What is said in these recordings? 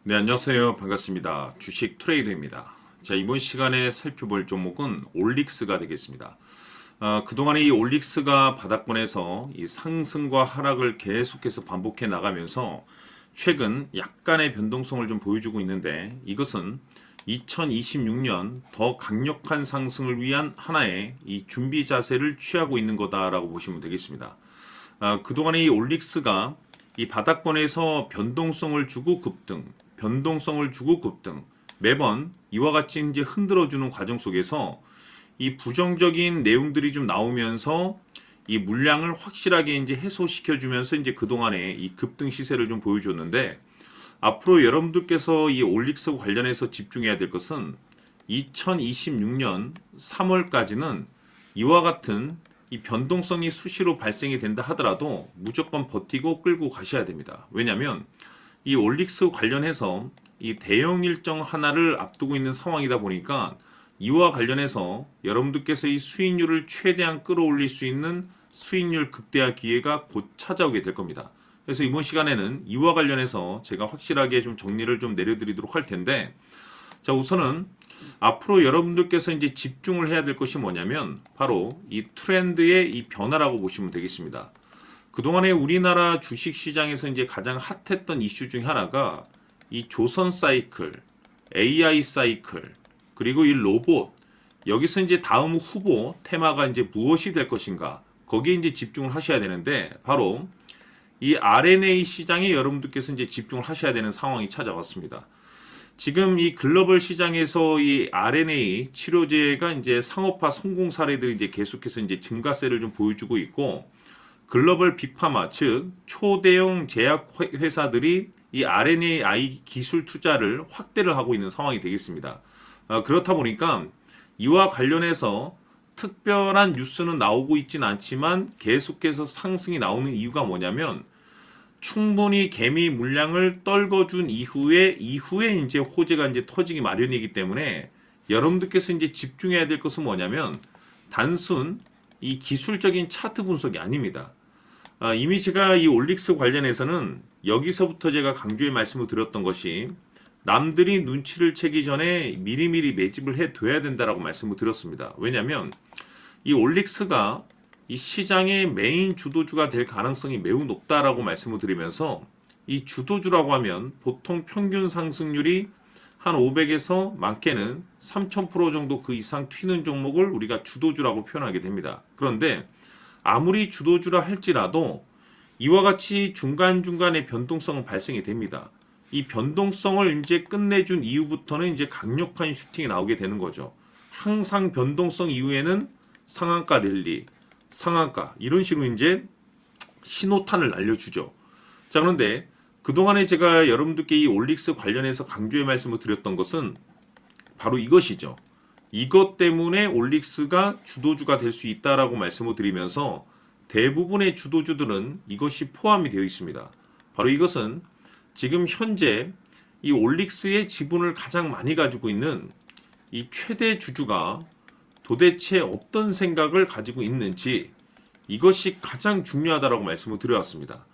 네, 안녕하세요. 반갑습니다. 주식 트레이더입니다. 자, 이번 시간에 살펴볼 종목은 올릭스가 되겠습니다. 그동안에 이 올릭스가 바닥권에서 이 상승과 하락을 계속해서 반복해 나가면서 최근 약간의 변동성을 좀 보여주고 있는데 이것은 2026년 더 강력한 상승을 위한 하나의 이 준비 자세를 취하고 있는 거다라고 보시면 되겠습니다. 그동안에 이 올릭스가 이 바닥권에서 변동성을 주고 급등, 변동성을 주고 급등, 매번 이와 같이 이제 흔들어주는 과정 속에서 이 부정적인 내용들이 좀 나오면서 이 물량을 확실하게 이제 해소시켜주면서 이제 그동안에 이 급등 시세를 좀 보여줬는데 앞으로 여러분들께서 이 올릭스 관련해서 집중해야 될 것은 2026년 3월까지는 이와 같은 이 변동성이 수시로 발생이 된다 하더라도 무조건 버티고 끌고 가셔야 됩니다. 왜냐하면 이 올릭스 관련해서 이 대형 일정 하나를 앞두고 있는 상황이다 보니까 이와 관련해서 여러분들께서 이 수익률을 최대한 끌어올릴 수 있는 수익률 극대화 기회가 곧 찾아오게 될 겁니다. 그래서 이번 시간에는 이와 관련해서 제가 확실하게 좀 정리를 좀 내려드리도록 할 텐데, 자, 우선은 앞으로 여러분들께서 이제 집중을 해야 될 것이 뭐냐면 바로 이 트렌드의 이 변화라고 보시면 되겠습니다. 그동안에 우리나라 주식 시장에서 이제 가장 핫했던 이슈 중 하나가 이 조선 사이클, AI 사이클, 그리고 이 로봇, 여기서 이제 다음 후보 테마가 이제 무엇이 될 것인가, 거기에 이제 집중을 하셔야 되는데 바로 이 RNA 시장에 여러분들께서 이제 집중을 하셔야 되는 상황이 찾아왔습니다. 지금 이 글로벌 시장에서 이 RNA 치료제가 이제 상업화 성공 사례들이 이제 계속해서 이제 증가세를 좀 보여주고 있고, 글로벌 빅파마, 즉 초대형 제약 회사들이 이 RNAi 기술 투자를 확대를 하고 있는 상황이 되겠습니다. 그렇다 보니까 이와 관련해서 특별한 뉴스는 나오고 있진 않지만 계속해서 상승이 나오는 이유가 뭐냐면 충분히 개미 물량을 떨궈준 이후에 이제 호재가 이제 터지기 마련이기 때문에 여러분들께서 이제 집중해야 될 것은 뭐냐면 단순 이 기술적인 차트 분석이 아닙니다. 이미 제가 이 올릭스 관련해서는 여기서부터 제가 강조의 말씀을 드렸던 것이 남들이 눈치를 채기 전에 미리미리 매집을 해둬야 된다라고 말씀을 드렸습니다. 왜냐하면 이 올릭스가 이 시장의 메인 주도주가 될 가능성이 매우 높다라고 말씀을 드리면서 이 주도주라고 하면 보통 평균 상승률이 한 500에서 많게는 3000% 정도 그 이상 튀는 종목을 우리가 주도주라고 표현하게 됩니다. 그런데 아무리 주도주라 할지라도 이와 같이 중간중간에 변동성은 발생이 됩니다. 이 변동성을 이제 끝내준 이후부터는 이제 강력한 슈팅이 나오게 되는 거죠. 항상 변동성 이후에는 상한가 랠리, 상한가 이런 식으로 이제 신호탄을 날려주죠. 자, 그런데 그동안에 제가 여러분들께 이 올릭스 관련해서 강조의 말씀을 드렸던 것은 바로 이것이죠. 이것 때문에 올릭스가 주도주가 될 수 있다라고 말씀을 드리면서 대부분의 주도주들은 이것이 포함이 되어 있습니다. 바로 이것은 지금 현재 이 올릭스의 지분을 가장 많이 가지고 있는 이 최대 주주가 도대체 어떤 생각을 가지고 있는지, 이것이 가장 중요하다라고 말씀을 드려왔습니다.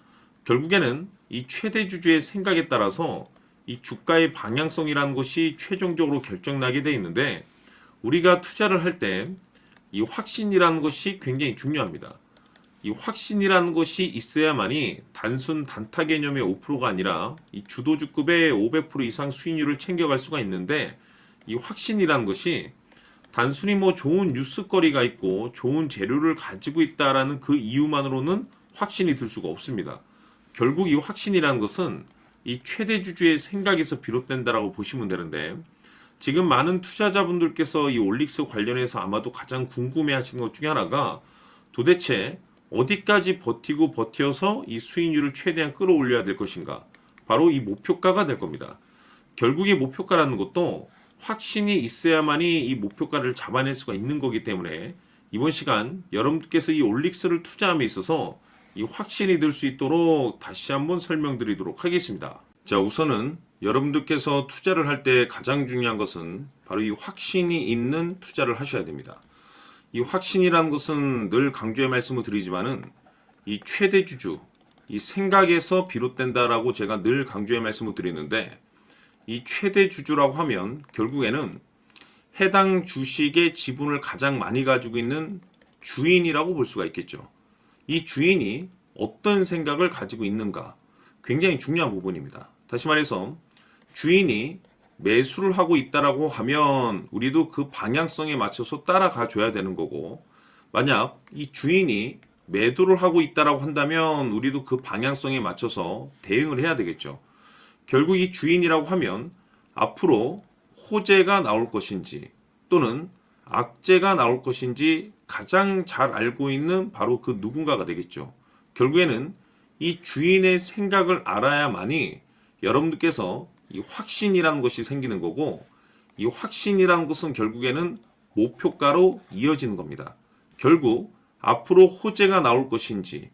결국에는 이 최대 주주의 생각에 따라서 이 주가의 방향성이라는 것이 최종적으로 결정나게 돼 있는데 우리가 투자를 할 때 이 확신이라는 것이 굉장히 중요합니다. 이 확신이라는 것이 있어야만이 단순 단타 개념의 5%가 아니라 이 주도주급의 500% 이상 수익률을 챙겨갈 수가 있는데, 이 확신이라는 것이 단순히 뭐 좋은 뉴스거리가 있고 좋은 재료를 가지고 있다라는 그 이유만으로는 확신이 들 수가 없습니다. 결국 이 확신이라는 것은 이 최대 주주의 생각에서 비롯된다라고 보시면 되는데, 지금 많은 투자자분들께서 이 올릭스 관련해서 아마도 가장 궁금해 하시는 것 중에 하나가 도대체 어디까지 버티고 버텨서 이 수익률을 최대한 끌어올려야 될 것인가, 바로 이 목표가가 될 겁니다. 결국 이 목표가라는 것도 확신이 있어야만이 이 목표가를 잡아낼 수가 있는 거기 때문에 이번 시간 여러분께서 이 올릭스를 투자함에 있어서 이 확신이 들 수 있도록 다시 한번 설명드리도록 하겠습니다. 자, 우선은 여러분들께서 투자를 할 때 가장 중요한 것은 바로 이 확신이 있는 투자를 하셔야 됩니다. 이 확신이라는 것은 늘 강조의 말씀을 드리지만은 이 최대 주주, 이 생각에서 비롯된다라고 제가 늘 강조의 말씀을 드리는데, 이 최대 주주라고 하면 결국에는 해당 주식의 지분을 가장 많이 가지고 있는 주인이라고 볼 수가 있겠죠. 이 주인이 어떤 생각을 가지고 있는가 굉장히 중요한 부분입니다. 다시 말해서 주인이 매수를 하고 있다라고 하면 우리도 그 방향성에 맞춰서 따라가 줘야 되는 거고, 만약 이 주인이 매도를 하고 있다라고 한다면 우리도 그 방향성에 맞춰서 대응을 해야 되겠죠. 결국 이 주인이라고 하면 앞으로 호재가 나올 것인지 또는 악재가 나올 것인지 가장 잘 알고 있는 바로 그 누군가가 되겠죠. 결국에는 이 주인의 생각을 알아야만이 여러분들께서 이 확신이라는 것이 생기는 거고, 이 확신이라는 것은 결국에는 목표가로 이어지는 겁니다. 결국 앞으로 호재가 나올 것인지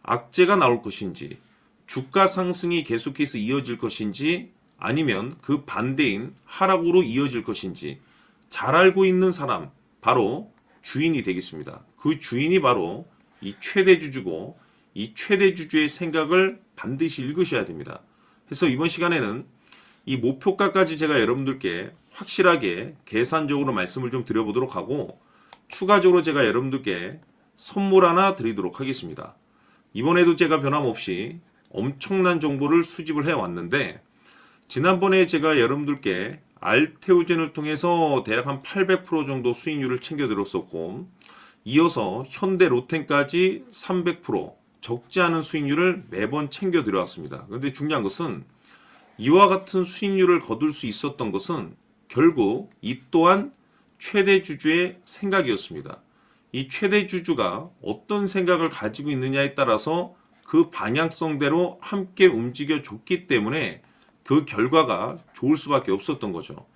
악재가 나올 것인지 주가 상승이 계속해서 이어질 것인지 아니면 그 반대인 하락으로 이어질 것인지 잘 알고 있는 사람, 바로 주인이 되겠습니다. 그 주인이 바로 이 최대주주고, 이 최대주주의 생각을 반드시 읽으셔야 됩니다. 그래서 이번 시간에는 이 목표가까지 제가 여러분들께 확실하게 계산적으로 말씀을 좀 드려보도록 하고, 추가적으로 제가 여러분들께 선물 하나 드리도록 하겠습니다. 이번에도 제가 변함없이 엄청난 정보를 수집을 해왔는데, 지난번에 제가 여러분들께 알테오젠을 통해서 대략 한 800% 정도 수익률을 챙겨드렸었고, 이어서 현대 로텐까지 300% 적지 않은 수익률을 매번 챙겨드려왔습니다. 그런데 중요한 것은 이와 같은 수익률을 거둘 수 있었던 것은 결국 이 또한 최대주주의 생각이었습니다. 이 최대주주가 어떤 생각을 가지고 있느냐에 따라서 그 방향성대로 함께 움직여 줬기 때문에 그 결과가 좋을 수밖에 없었던 거죠.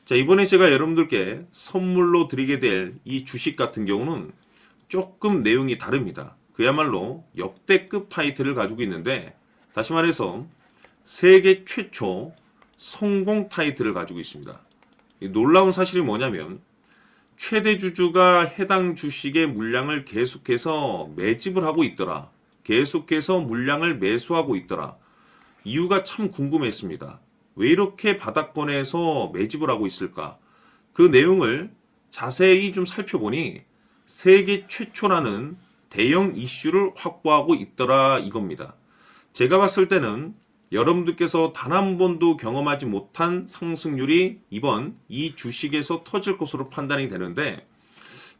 자, 이번에 제가 여러분들께 선물로 드리게 될 이 주식 같은 경우는 조금 내용이 다릅니다. 그야말로 역대급 타이틀을 가지고 있는데, 다시 말해서 세계 최초 성공 타이틀을 가지고 있습니다. 놀라운 사실이 뭐냐면 최대 주주가 해당 주식의 물량을 계속해서 매집을 하고 있더라. 계속해서 물량을 매수하고 있더라. 이유가 참 궁금했습니다. 왜 이렇게 바닥권에서 매집을 하고 있을까? 그 내용을 자세히 좀 살펴보니 세계 최초라는 대형 이슈를 확보하고 있더라 이겁니다. 제가 봤을 때는 여러분들께서 단 한 번도 경험하지 못한 상승률이 이번 이 주식에서 터질 것으로 판단이 되는데,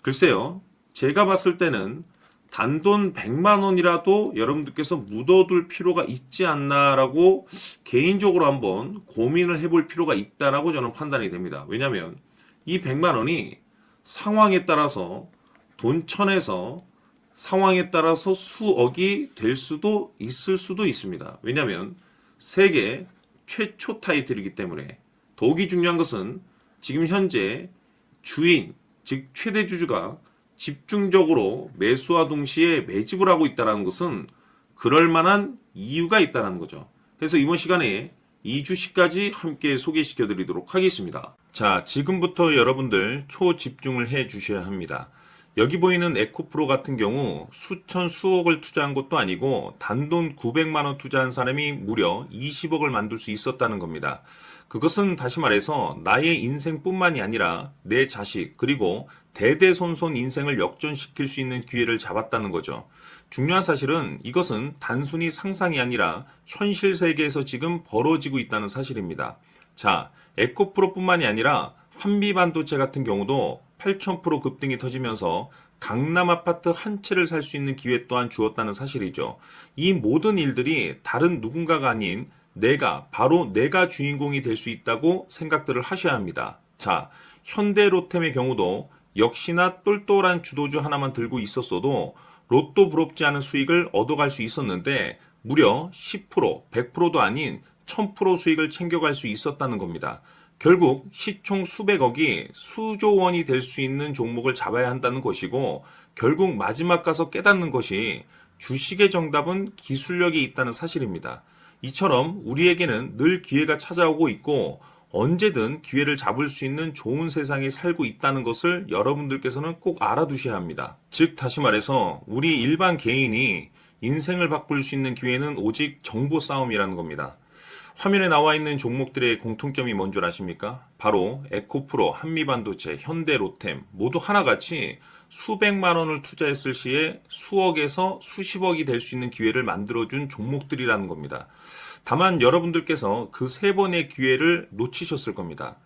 글쎄요, 제가 봤을 때는 단돈 100만 원이라도 여러분들께서 묻어둘 필요가 있지 않나라고 개인적으로 한번 고민을 해볼 필요가 있다라고 저는 판단이 됩니다. 왜냐하면 이 100만 원이 상황에 따라서 돈천에서 상황에 따라서 수억이 될 수도 있을 수도 있습니다. 왜냐하면 세계 최초 타이틀이기 때문에. 더욱이 중요한 것은 지금 현재 주인, 즉 최대 주주가 집중적으로 매수와 동시에 매집을 하고 있다는 것은 그럴 만한 이유가 있다는 거죠. 그래서 이번 시간에 이 주식까지 함께 소개시켜 드리도록 하겠습니다. 자, 지금부터 여러분들 초집중을 해 주셔야 합니다. 여기 보이는 에코프로 같은 경우 수천 수억을 투자한 것도 아니고 단돈 900만 원 투자한 사람이 무려 20억을 만들 수 있었다는 겁니다. 그것은 다시 말해서 나의 인생뿐만이 아니라 내 자식 그리고 대대손손 인생을 역전시킬 수 있는 기회를 잡았다는 거죠. 중요한 사실은 이것은 단순히 상상이 아니라 현실 세계에서 지금 벌어지고 있다는 사실입니다. 자, 에코프로뿐만이 아니라 한미반도체 같은 경우도 8,000% 급등이 터지면서 강남 아파트 한 채를 살 수 있는 기회 또한 주었다는 사실이죠. 이 모든 일들이 다른 누군가가 아닌 바로 내가 주인공이 될 수 있다고 생각들을 하셔야 합니다. 자, 현대로템의 경우도 역시나 똘똘한 주도주 하나만 들고 있었어도 로또 부럽지 않은 수익을 얻어갈 수 있었는데 무려 10%, 100%도 아닌 1000% 수익을 챙겨갈 수 있었다는 겁니다. 결국 시총 수백억이 수조 원이 될 수 있는 종목을 잡아야 한다는 것이고, 결국 마지막 가서 깨닫는 것이 주식의 정답은 기술력이 있다는 사실입니다. 이처럼 우리에게는 늘 기회가 찾아오고 있고 언제든 기회를 잡을 수 있는 좋은 세상에 살고 있다는 것을 여러분들께서는 꼭 알아두셔야 합니다. 즉 다시 말해서 우리 일반 개인이 인생을 바꿀 수 있는 기회는 오직 정보 싸움이라는 겁니다. 화면에 나와 있는 종목들의 공통점이 뭔 줄 아십니까? 바로 에코프로, 한미반도체, 현대로템 모두 하나같이 수백만 원을 투자했을 시에 수억에서 수십억이 될 수 있는 기회를 만들어준 종목들이라는 겁니다. 다만 여러분들께서 그 세 번의 기회를 놓치셨을 겁니다.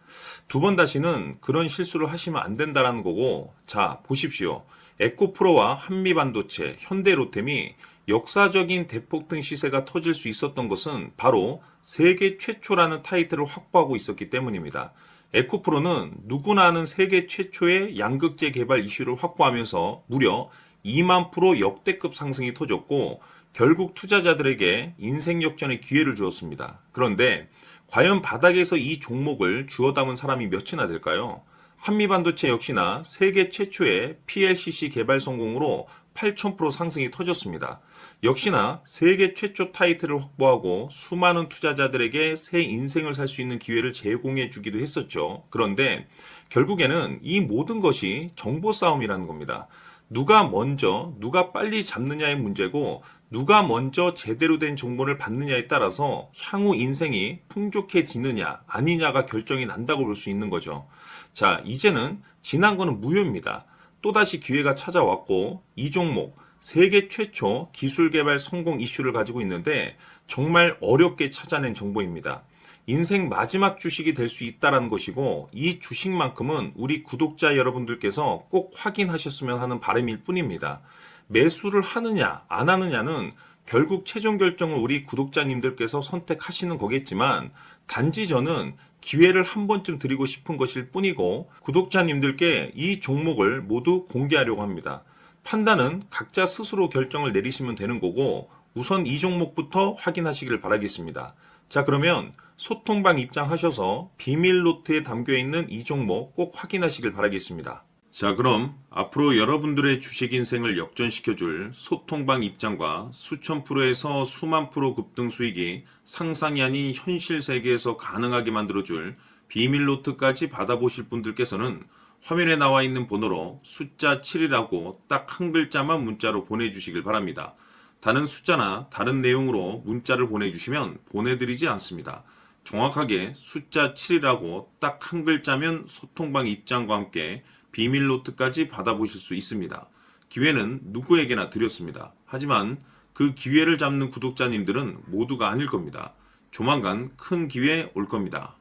두 번 다시는 그런 실수를 하시면 안 된다는 거고, 자, 보십시오. 에코프로와 한미반도체, 현대로템이 역사적인 대폭등 시세가 터질 수 있었던 것은 바로 세계 최초라는 타이틀을 확보하고 있었기 때문입니다. 에코프로는 누구나 아는 세계 최초의 양극재 개발 이슈를 확보하면서 무려 2만 프로 역대급 상승이 터졌고 결국 투자자들에게 인생 역전의 기회를 주었습니다. 그런데 과연 바닥에서 이 종목을 주워 담은 사람이 몇이나 될까요? 한미반도체 역시나 세계 최초의 PLCC 개발 성공으로 8,000% 상승이 터졌습니다. 역시나 세계 최초 타이틀을 확보하고 수많은 투자자들에게 새 인생을 살 수 있는 기회를 제공해 주기도 했었죠. 그런데 결국에는 이 모든 것이 정보 싸움이라는 겁니다. 누가 먼저, 누가 빨리 잡느냐의 문제고 누가 먼저 제대로 된 정보를 받느냐에 따라서 향후 인생이 풍족해지느냐 아니냐가 결정이 난다고 볼 수 있는 거죠. 자, 이제는 지난 거는 무효입니다. 또다시 기회가 찾아왔고 이 종목 세계 최초 기술 개발 성공 이슈를 가지고 있는데 정말 어렵게 찾아낸 정보입니다. 인생 마지막 주식이 될 수 있다는 것이고 이 주식만큼은 우리 구독자 여러분들께서 꼭 확인하셨으면 하는 바람일 뿐입니다. 매수를 하느냐 안 하느냐는 결국 최종 결정을 우리 구독자님들께서 선택하시는 거겠지만 단지 저는 기회를 한 번쯤 드리고 싶은 것일 뿐이고 구독자님들께 이 종목을 모두 공개하려고 합니다. 판단은 각자 스스로 결정을 내리시면 되는 거고 우선 이 종목부터 확인하시길 바라겠습니다. 자, 그러면 소통방 입장하셔서 비밀 노트에 담겨있는 이 종목 꼭 확인하시길 바라겠습니다. 자, 그럼 앞으로 여러분들의 주식 인생을 역전시켜줄 소통방 입장과 수천 프로에서 수만 프로 급등 수익이 상상이 아닌 현실 세계에서 가능하게 만들어줄 비밀 노트까지 받아보실 분들께서는 화면에 나와 있는 번호로 숫자 7이라고 딱 한 글자만 문자로 보내주시길 바랍니다. 다른 숫자나 다른 내용으로 문자를 보내주시면 보내드리지 않습니다. 정확하게 숫자 7이라고 딱 한 글자면 소통방 입장과 함께 비밀 노트까지 받아보실 수 있습니다. 기회는 누구에게나 드렸습니다. 하지만 그 기회를 잡는 구독자님들은 모두가 아닐 겁니다. 조만간 큰 기회 올 겁니다.